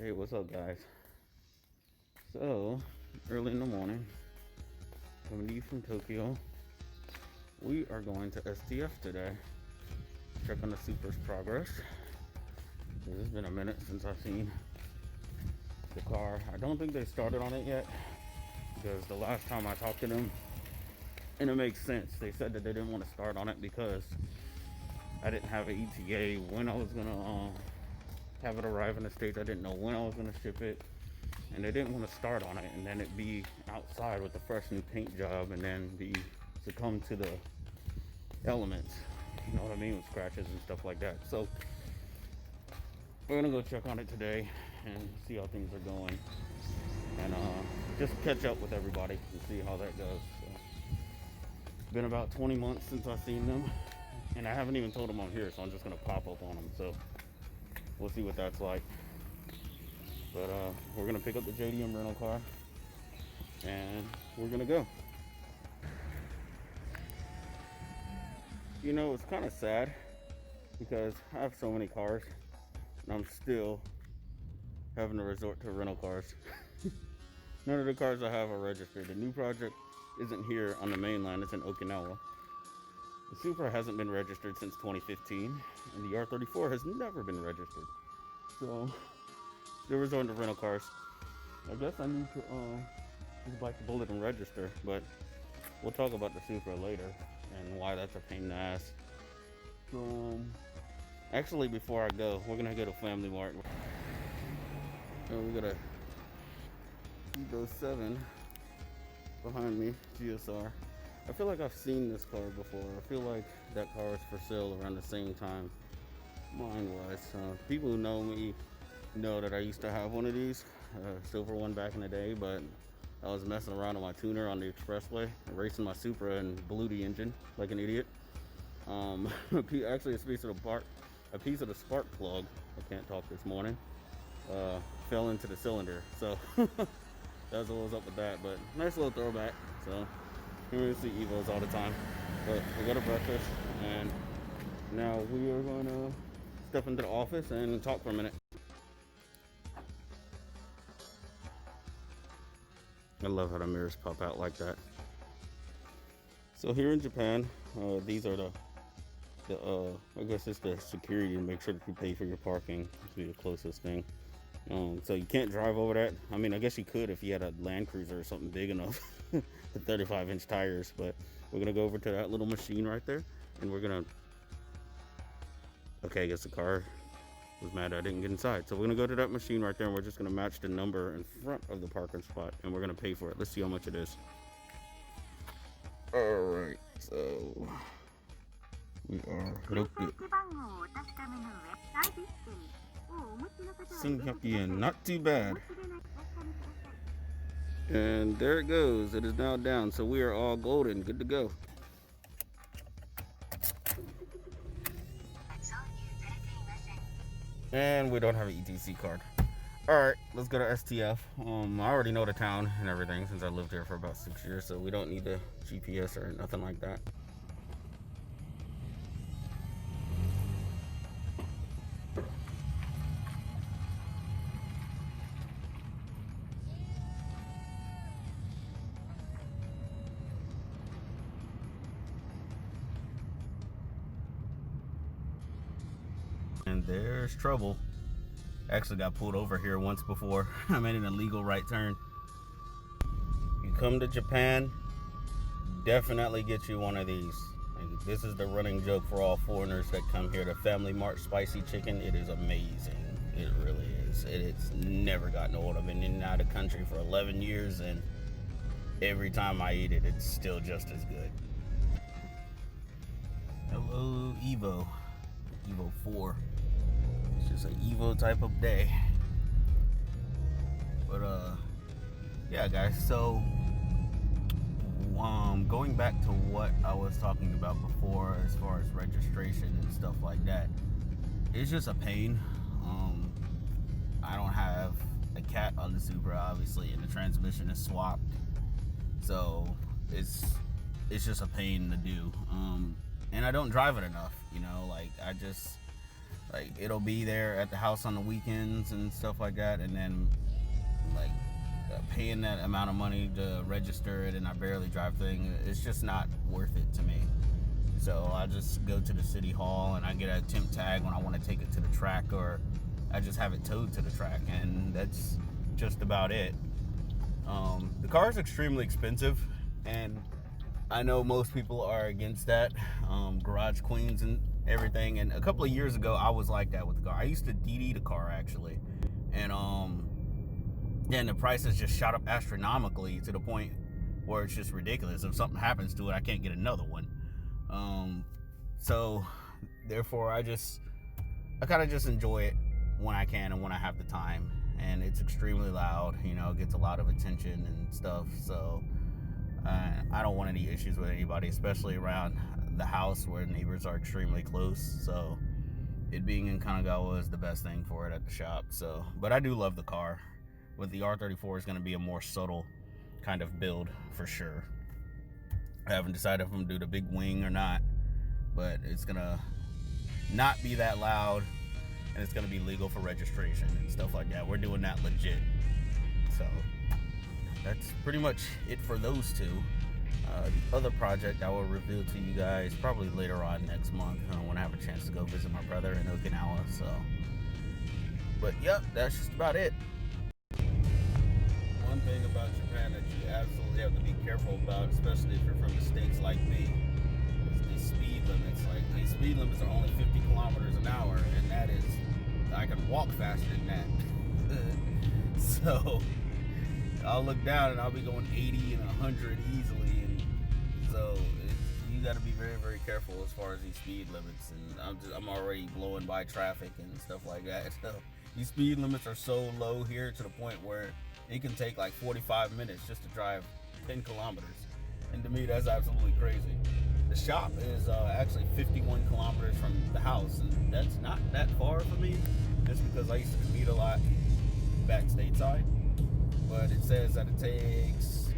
Hey, what's up, guys? So, early in the morning, coming to you from Tokyo, we are going to STF today. Check on the Supra's progress. It's been a minute since I've seen the car. I don't think they started on it yet, because the last time I talked to them, and it makes sense, they said that they didn't want to start on it because I didn't have an ETA when I was gonna have it arrive in the States. I didn't know when I was gonna ship it, and they didn't want to start on it and then it be outside with a fresh new paint job and then be succumb to the elements, you know what I mean, with scratches and stuff like that. So we're gonna go check on it today and see how things are going, and just catch up with everybody and see how that goes. So, it's been about 20 months since I've seen them, and I haven't even told them I'm here, so I'm just gonna pop up on them. So we'll see what that's like. But we're gonna pick up the JDM rental car and we're gonna go. You know, it's kind of sad because I have so many cars and I'm still having to resort to rental cars. None of the cars I have are registered. The new project isn't here on the mainland, it's in Okinawa. The Supra hasn't been registered since 2015, and the R34 has never been registered. So still resorting to rental cars. I guess I need to just bite the bullet and register, but we'll talk about the Supra later and why that's a pain in the ass. So actually, before I go, we're gonna go to Family Mart. And we got a Evo 7 behind me, GSR. I feel like I've seen this car before. I feel like that car was for sale around the same time mine was. People who know me know that I used to have one of these, silver one back in the day, but I was messing around on my tuner on the expressway, racing my Supra and blew the engine like an idiot. Actually, a piece of the spark plug, I can't talk this morning, fell into the cylinder. So that's what was up with that, but nice little throwback. So we see Evos all the time. But we got a breakfast, and now we are going to step into the office and talk for a minute. I love how the mirrors pop out like that. So here in Japan, these are the I guess it's the security to make sure that you pay for your parking. To be the closest thing. So you can't drive over that. I mean, I guess you could if you had a Land Cruiser or something big enough with 35-inch tires. But we're gonna go over to that little machine right there, and we're gonna. Okay, I guess the car was mad I didn't get inside. So we're gonna go to that machine right there, and we're just gonna match the number in front of the parking spot, and we're gonna pay for it. Let's see how much it is. All right, so we are looked at 1,100 yen, not too bad. And there it goes. It is now down, so we are all golden, good to go. And we don't have an ETC card. Alright, let's go to STF. I already know the town and everything since I lived here for about 6 years, so we don't need a GPS or nothing like that. And there's trouble. Actually got pulled over here once before. I made an illegal right turn. You come to Japan, definitely get you one of these. And this is the running joke for all foreigners that come here. The Family Mart spicy chicken, it is amazing. It really is. It's never gotten old. I've been in and out of the country for 11 years, and every time I eat it, it's still just as good. Hello, Evo 4. It's just an Evo type of day. But yeah, guys, so going back to what I was talking about before as far as registration and stuff like that, it's just a pain. I don't have a cat on the Supra, obviously, and the transmission is swapped, so it's just a pain to do. And I don't drive it enough, you know, like I just Like, it'll be there at the house on the weekends and stuff like that, and then like paying that amount of money to register it and I barely drive thing, it's just not worth it to me. So I just go to the city hall and I get a temp tag when I want to take it to the track, or I just have it towed to the track, and that's just about it. The car is extremely expensive, and I know most people are against that, garage queens and everything. And a couple of years ago, I was like that with the car. I used to DD the car actually, and then the prices just shot up astronomically to the point where it's just ridiculous. If something happens to it, I can't get another one. So therefore, I kind of just enjoy it when I can and when I have the time. And it's extremely loud, it gets a lot of attention and stuff. So I don't want any issues with anybody, especially around the house where neighbors are extremely close. So it being in Kanagawa is the best thing for it at the shop. So, but I do love the car. With the R34 is going to be a more subtle kind of build for sure. I haven't decided if I'm going to do the big wing or not, but it's going to not be that loud, and it's going to be legal for registration and stuff like that. We're doing that legit. So that's pretty much it for those two. The other project I will reveal to you guys probably later on next month when I have a chance to go visit my brother in Okinawa. So, but yep, that's just about it. One thing about Japan that you absolutely have to be careful about, especially if you're from the States like me, is the speed limits. Like, these speed limits are only 50 kilometers an hour, and that is, I can walk faster than that. So I'll look down and I'll be going 80 and 100 easily, and so you got to be very, very careful as far as these speed limits. And I'm already blowing by traffic and stuff like that. So these speed limits are so low here to the point where it can take like 45 minutes just to drive 10 kilometers. And to me, that's absolutely crazy. The shop is actually 51 kilometers from the house, and that's not that far for me, just because I used to commute a lot back stateside. But it says that it takes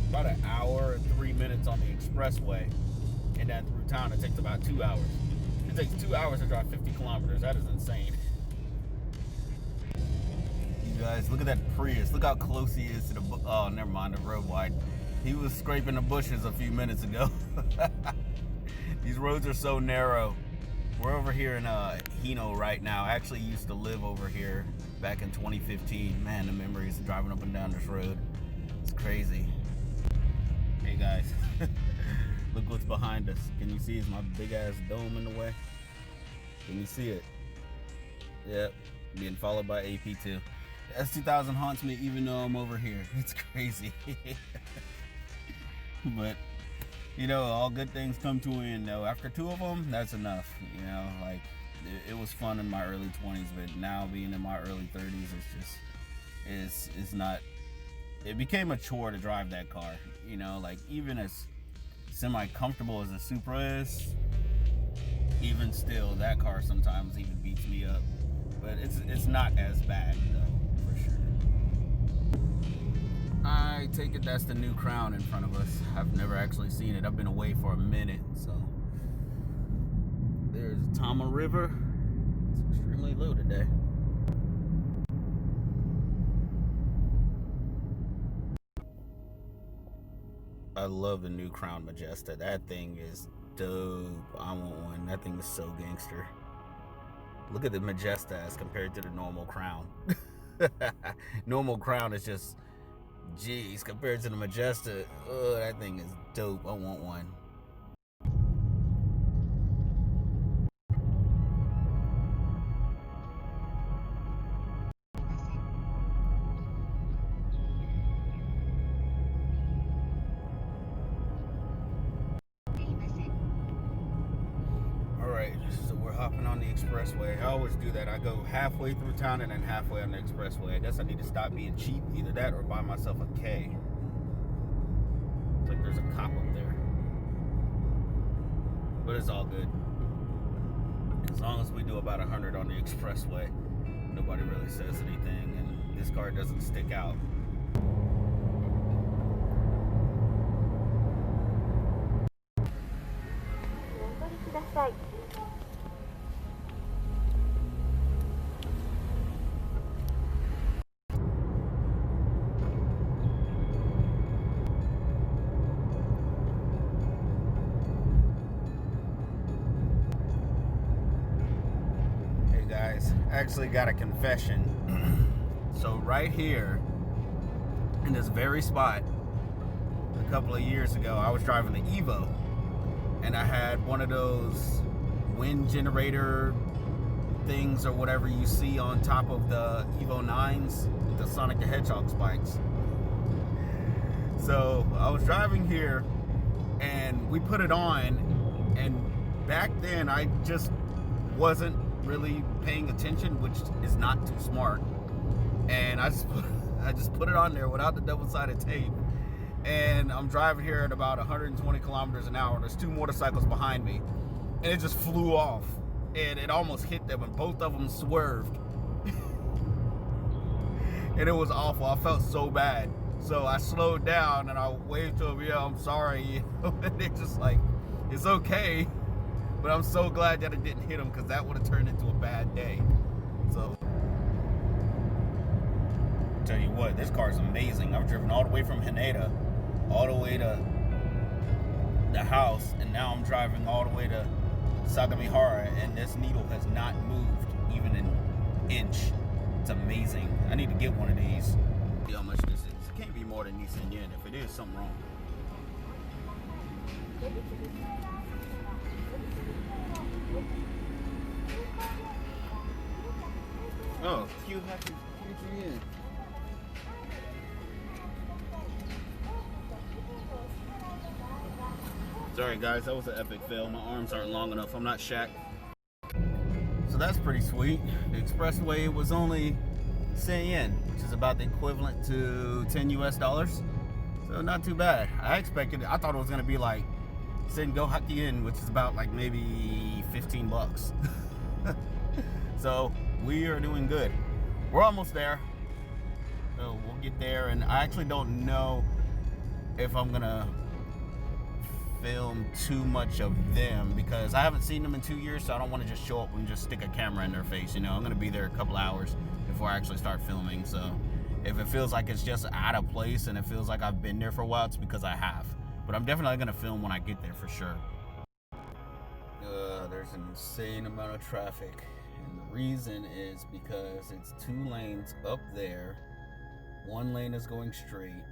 about an hour and 3 minutes on the expressway, and then through town it takes about 2 hours. It takes 2 hours to drive 50 kilometers. That is insane. You guys, look at that Prius. Look how close he is to the oh, never mind, the road wide. He was scraping the bushes a few minutes ago. These roads are so narrow. We're over here in Hino right now. I actually used to live over here back in 2015. Man, the memories of driving up and down this road. It's crazy. Hey guys, look what's behind us. Can you see? Is my big ass dome in the way? Can you see it? Yep, being followed by AP2. The S2000 haunts me even though I'm over here. It's crazy. But all good things come to an end though. After 2 of them, that's enough. Like it was fun in my early 20s, but now being in my early 30s, it's not. It became a chore to drive that car. Like even as semi-comfortable as the Supra is, even still, that car sometimes even beats me up. But it's not as bad though, for sure. I take it that's the new Crown in front of us. I've never actually seen it. I've been away for a minute, so. There's Tama River. It's extremely low today. I love the new Crown Majesta. That thing is dope. I want one. That thing is so gangster. Look at the Majesta as compared to the normal Crown. Normal Crown is just, jeez, compared to the Majesta, that thing is dope. I want one. Alright, so we're hopping on the expressway. I always do that. I go halfway through town and then halfway on the expressway. I guess I need to stop being cheap. Either that or buy myself a K. Looks like there's a cop up there. But it's all good. As long as we do about 100 on the expressway, nobody really says anything, and this car doesn't stick out. actually got a confession. So right here, in this very spot, a couple of years ago, I was driving the Evo, and I had one of those wind generator things or whatever you see on top of the Evo 9s, the Sonic the Hedgehog spikes. So I was driving here, and we put it on, and back then I just wasn't really paying attention, which is not too smart, and I just put it on there without the double-sided tape, and I'm driving here at about 120 kilometers an hour. There's two motorcycles behind me, and it just flew off, and it almost hit them, and both of them swerved. And it was awful. I felt so bad. So I slowed down and I waved to them, yeah, I'm sorry. And they're just like, it's okay. But I'm so glad that it didn't hit them, because that would have turned into a bad day. So, tell you what, this car is amazing. I've driven all the way from Haneda, all the way to the house, and now I'm driving all the way to Sagamihara, and this needle has not moved even an inch. It's amazing. I need to get one of these. See how much this is. It can't be more than Nissan yen. If it is, something wrong. Oh, few happy yen. Sorry guys, that was an epic fail. My arms aren't long enough. I'm not Shaq. So that's pretty sweet. The expressway was only 10 yen, which is about the equivalent to 10 US dollars. So not too bad. I thought it was gonna be like Sengo Hakien, which is about like maybe 15 bucks. So we are doing good. We're almost there. So we'll get there, and I actually don't know if I'm gonna film too much of them, because I haven't seen them in 2 years, so I don't want to just show up and just stick a camera in their face. You know, I'm gonna be there a couple hours before I actually start filming. So if it feels like it's just out of place and it feels like I've been there for a while, it's because I have. But I'm definitely gonna film when I get there for sure. There's an insane amount of traffic, and the reason is because it's 2 lanes up there. 1 lane is going straight,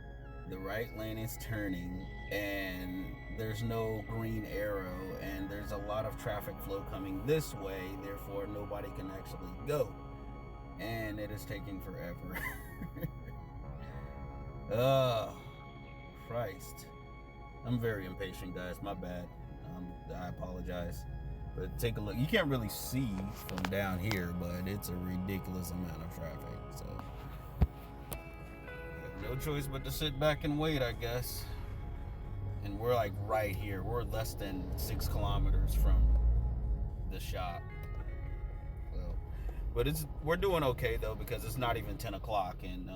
the right lane is turning, and there's no green arrow, and there's a lot of traffic flow coming this way, therefore nobody can actually go, and it is taking forever. Oh, Christ. I'm very impatient, guys. My bad. I apologize. But take a look. You can't really see from down here, but it's a ridiculous amount of traffic. So, no choice but to sit back and wait, I guess. And we're like right here. We're less than 6 kilometers from the shop. So, but we're doing okay though, because it's not even 10 o'clock, and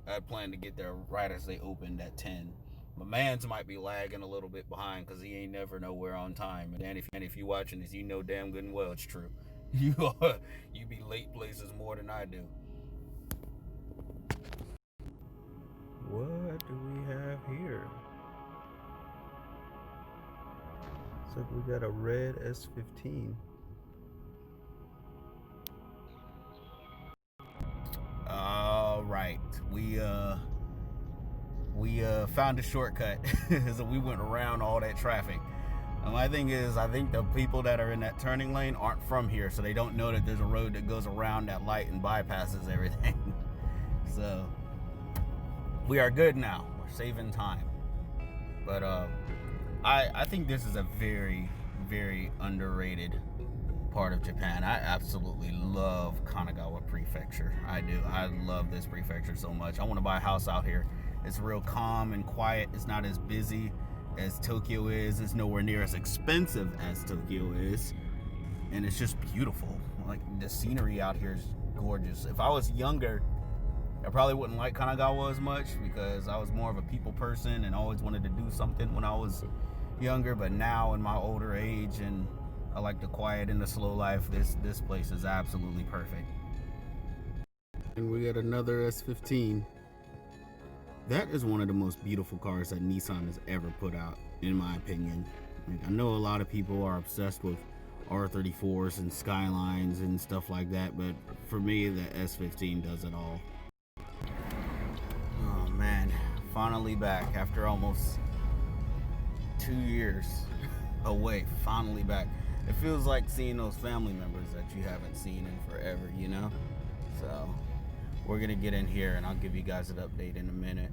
I plan to get there right as they opened at 10. My mans might be lagging a little bit behind, because he ain't never nowhere on time. And if you're watching this, you know damn good and well it's true. You be late places more than I do. What do we have here? Looks like we got a red S15. All right, we found a shortcut. So we went around all that traffic. My thing is, I think the people that are in that turning lane aren't from here, so they don't know that there's a road that goes around that light and bypasses everything. So we are good now. We're saving time. But I think this is a very, very underrated part of Japan. I absolutely love Kanagawa Prefecture. I do. I love this prefecture so much. I want to buy a house out here. It's real calm and quiet. It's not as busy as Tokyo is. It's nowhere near as expensive as Tokyo is. And it's just beautiful. Like, the scenery out here is gorgeous. If I was younger, I probably wouldn't like Kanagawa as much, because I was more of a people person and always wanted to do something when I was younger. But now in my older age, and I like the quiet and the slow life, this place is absolutely perfect. And we got another S15. That is one of the most beautiful cars that Nissan has ever put out, in my opinion. Like, I know a lot of people are obsessed with R34s and Skylines and stuff like that, but for me, the S15 does it all. Oh man, finally back after almost 2 years away, finally back. It feels like seeing those family members that you haven't seen in forever, you know? So, we're gonna get in here and I'll give you guys an update in a minute.